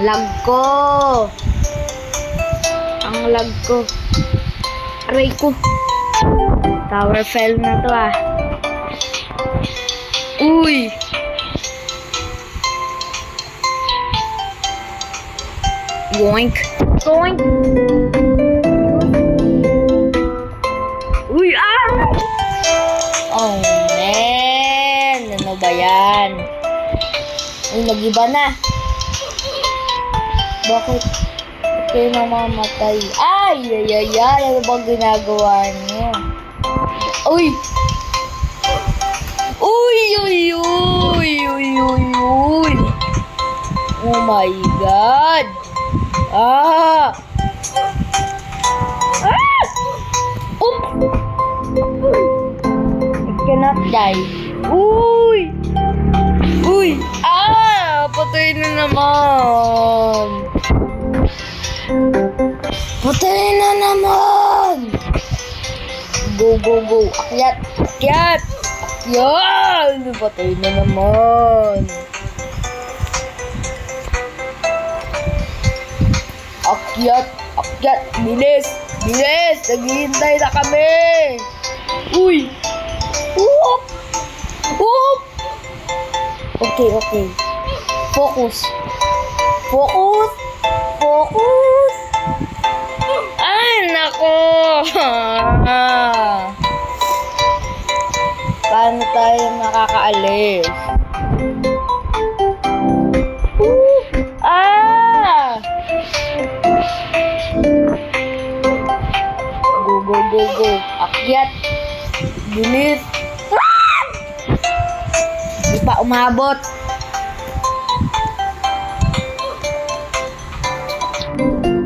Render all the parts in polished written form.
Lag ko. Ang lag ko. Aray ko. Tower fell na to ah. Uy. Yoink. Yoink. Uy, ah! Oh, man. Ano ba yan? Uy, nag-iba na. Bakit kayo namamatay? Ay, ay, ay, ay. Ano bang ginagawa niyo? Uy! Uy, uy, uy, uy, uy, uy. Oh my God. Ah! Ah! Oop! I cannot die. Uy! Uy! Ah! Patay na naman. Patay na naman. Go, go, go. Akyat! Akyat! Akyat! Patay na naman. Akyat! Akyat! Bilis! Bilis! Naghihintay na kami! Uy! Whoop! Whoop! Okay, okay. Focus! Focus! Focus! Ay, nako! Paano tayo makakaalis? Ah! Go, go, go, go. Akyat. Bilis. Ah! Di pa umabot.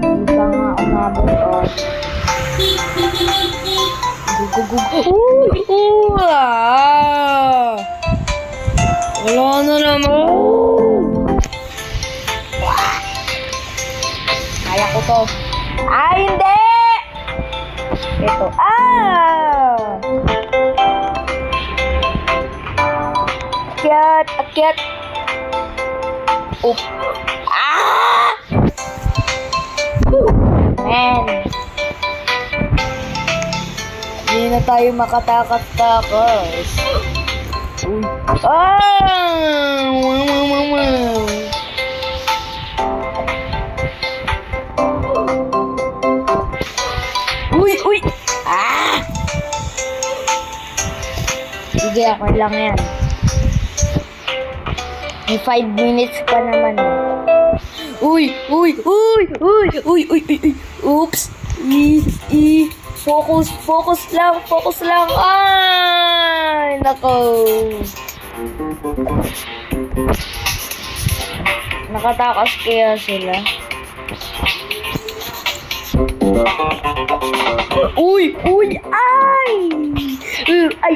Di pa nga umabot. Oh. Go, go, go, go. Ah! Wala na naman. Kaya ko to. Ah, hindi! Ito. Ah! Akyat! Akyat! Oop! Ah! Man! Hindi na tayo makatakas-takas. Uy! Ah! Wow, wow, wow, wow. Uy! Uy! Ah! Sige, ako lang yan. May 5 minutes pa naman. Uy! Uy! Uy! Uy! Uy! Uy! Uy! Uy! Oops! Focus! Focus lang! Focus lang! Ay! Nako! Nakatakas kaya sila? Uy! Uy! Ay! Ay!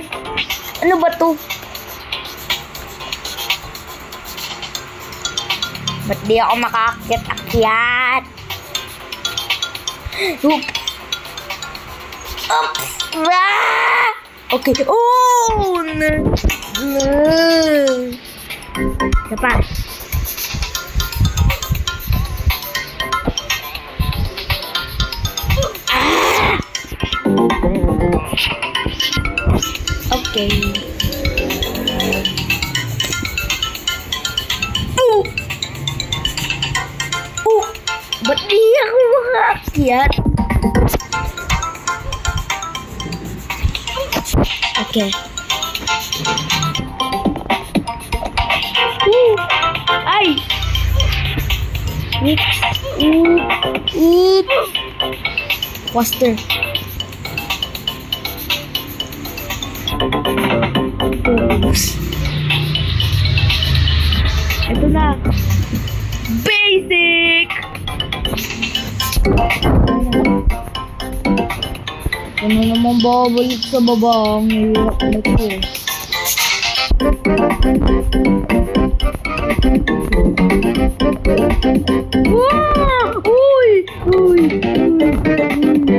Ano ba to? Ba't di ako makakakit-akyat? Oops! Oops! Ah! Okay. Oh! Isa pa. Okay. Ba't di ako makaakyat? Okay. Ay! Oop! Faster. Oops. Ito na. Basic! Ano naman babalik sa baba? Ang hirap na ito. Wow! Uy! Uy!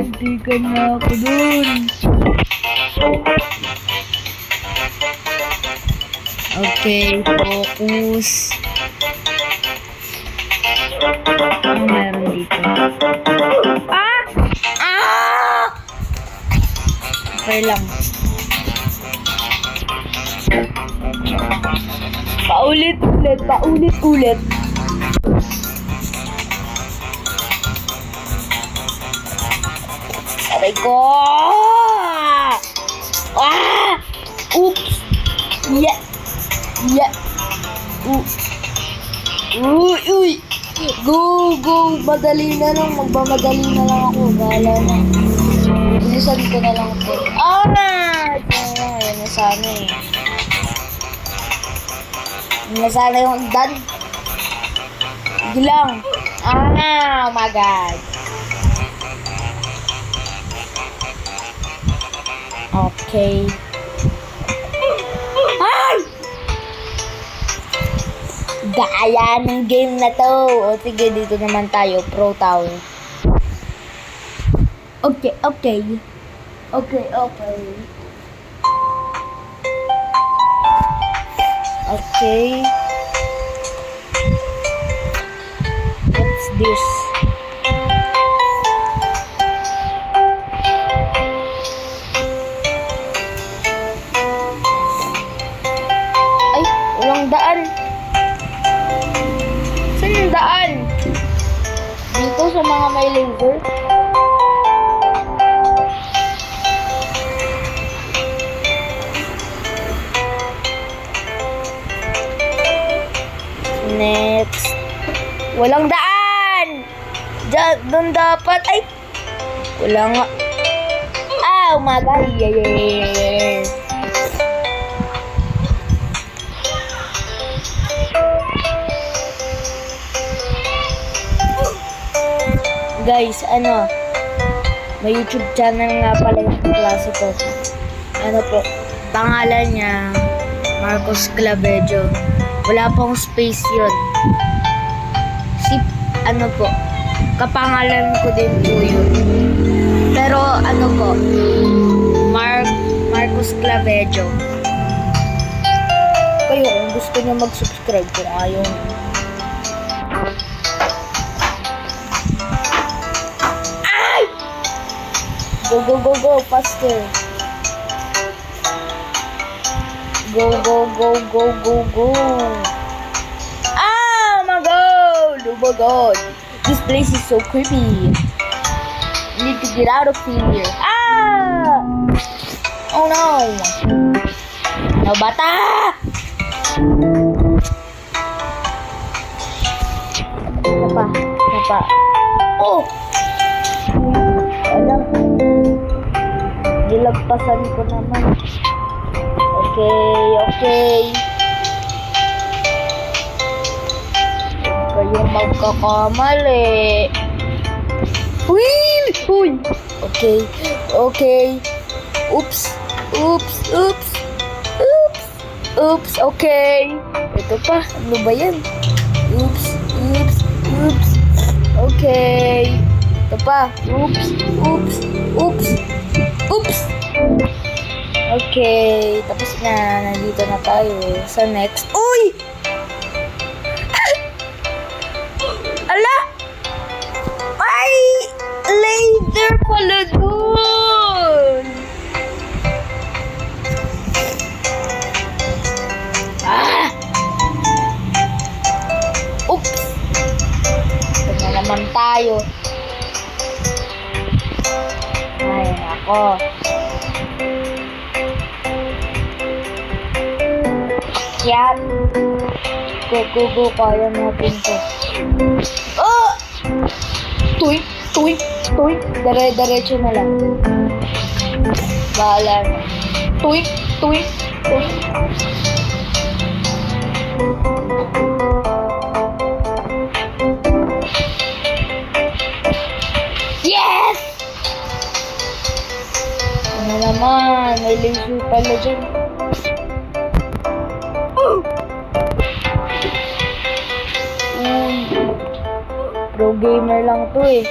Hindi ka na ako dun. Okay, focus. anong meron dito? Ah! Ah! Okay lang. Paulit-ulit, paulit-ulit. Aray ko! Ah! Oops! Yeah! Yeah! Uy! Uy! Go! Go! Madali na lang. Magmamadali na lang ako. Bahala na. Bilisan ko na lang ito. Ah! Yan na sana eh. Yan na sana yung hagdan. Hindi lang. Ah! Oh my God! Okay. Ay! Gaya ng game na to. O sige, dito naman tayo. Pro Tower. Okay, okay. Okay, okay. Okay. What's this? Ay, walang daan. Saan yung daan? Dito sa mga may laser? Next. Walang daan! Doon dapat. Ay! Wala nga. Ah! Umaga. Yeah. Guys, ano? May YouTube channel nga pala yung klase ko. Ano po? Pangalan niya, Marcos Clavejo. Wala pong space yun. Ano po, kapangalan ko din po yun. Pero ano po, Marcos Clavejo. Kayo, kung gusto niyo mag-subscribe kung ayaw. Ay! Go, go, go, go, faster. Go, go, go, go, go, go. Ah, my God. Oh my God. This place is so creepy. I need to get out of here. Ah! Oh no. No, bata! Napa. Oh! Alam. Nilagpasan ko naman. Okay. Kayo magkakamali. Uy! Okay. Oops. Okay. Ito pa. Ano ba yan? Oops. Okay. Ito pa. Oops. Okay, tapos na. Nandito na tayo sa next. Uy! Ala! Ay! Laser pala dun! Ah! Oops! Ito na naman tayo. Ay, ako. Yan. Go. Kaya natin to. Oh! Tuy. Diretso na lang. Bahala na. Tuy. Yes! Ano naman? May laser pala dyan. Pro gamer lang to eh.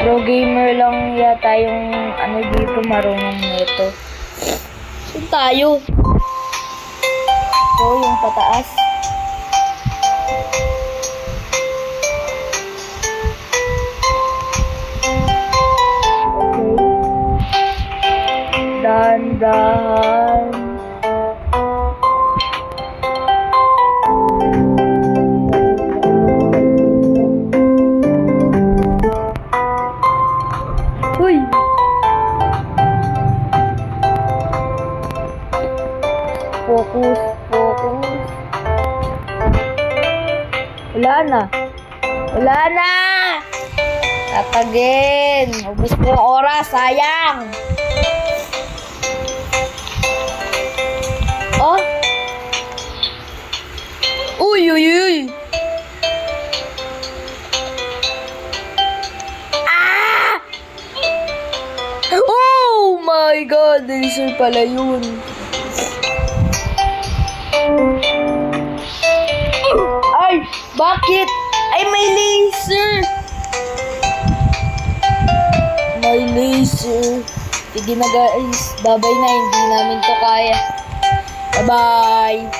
Pro gamer lang yata yung ano dito marunong nito. Saan tayo? Ito yung pataas. dahan. Uy! Focus, focus. Wala na. Wala na! Tatagin. Ubus ko ang oras. Sayang. Oh? Uy, uy, uy. Ah! Oh my God! Laser pala yun. Ay! Bakit? Ay, may laser! May laser. Sige na guys. Bye-bye na. Hindi namin to kaya. Bye-bye!